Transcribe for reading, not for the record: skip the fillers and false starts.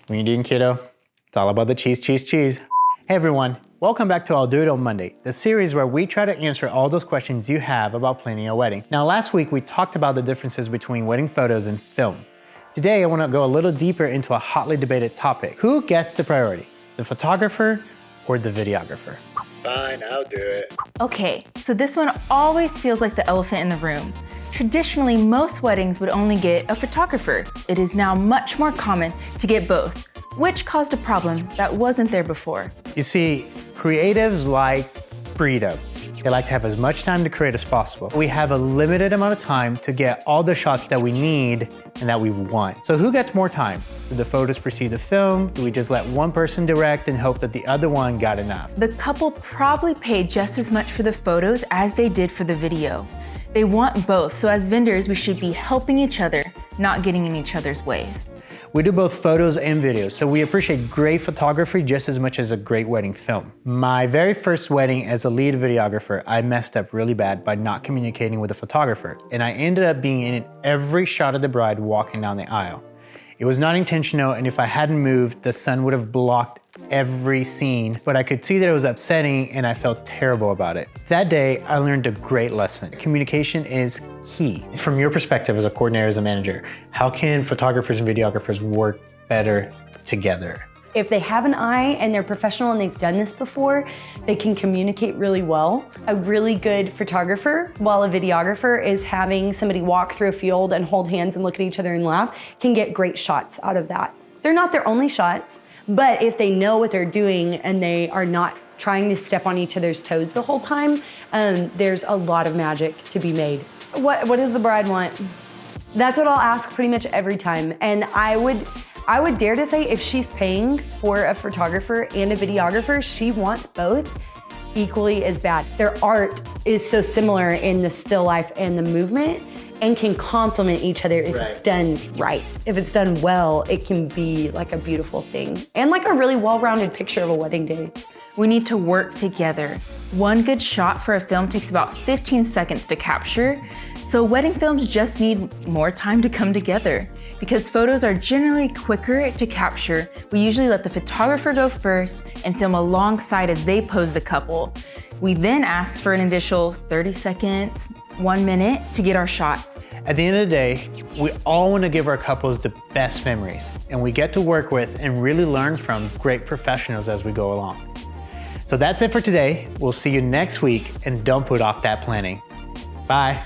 When you're doing keto, it's all about the cheese, cheese, cheese. Hey everyone, welcome back to I'll Do It on Monday, the series where we try to answer all those questions you have about planning a wedding. Now last week we talked about the differences between wedding photos and film. Today I want to go a little deeper into a hotly debated topic. Who gets the priority, the photographer or the videographer? Fine, I'll do it. Okay, so this one always feels like the elephant in the room. Traditionally, most weddings would only get a photographer. It is now much more common to get both, which caused a problem that wasn't there before. You see, creatives like freedom. They like to have as much time to create as possible. We have a limited amount of time to get all the shots that we need and that we want. So who gets more time? Do the photos precede the film? Do we just let one person direct and hope that the other one got enough? The couple probably paid just as much for the photos as they did for the video. They want both, so as vendors, we should be helping each other, not getting in each other's ways. We do both photos and videos, so we appreciate great photography just as much as a great wedding film. My very first wedding as a lead videographer, I messed up really bad by not communicating with the photographer, and I ended up being in every shot of the bride walking down the aisle. It was not intentional, and if I hadn't moved, the sun would have blocked every scene, but I could see that it was upsetting and I felt terrible about it. That day, I learned a great lesson. Communication is key. From your perspective as a coordinator, as a manager, how can photographers and videographers work better together? If they have an eye and they're professional and they've done this before, they can communicate really well. A really good photographer, while a videographer is having somebody walk through a field and hold hands and look at each other and laugh, can get great shots out of that. They're not their only shots, but if they know what they're doing and they are not trying to step on each other's toes the whole time, there's a lot of magic to be made. What does the bride want? That's what I'll ask pretty much every time. And I would dare to say if she's paying for a photographer and a videographer, she wants both equally as bad. Their art is so similar in the still life and the movement and can complement each other if it's done right. If it's done well, it can be like a beautiful thing and like a really well-rounded picture of a wedding day. We need to work together. One good shot for a film takes about 15 seconds to capture, so wedding films just need more time to come together. Because photos are generally quicker to capture, we usually let the photographer go first and film alongside as they pose the couple. We then ask for an initial 30 seconds, 1 minute to get our shots. At the end of the day, we all want to give our couples the best memories, and we get to work with and really learn from great professionals as we go along. So that's it for today. We'll see you next week, and don't put off that planning. Bye.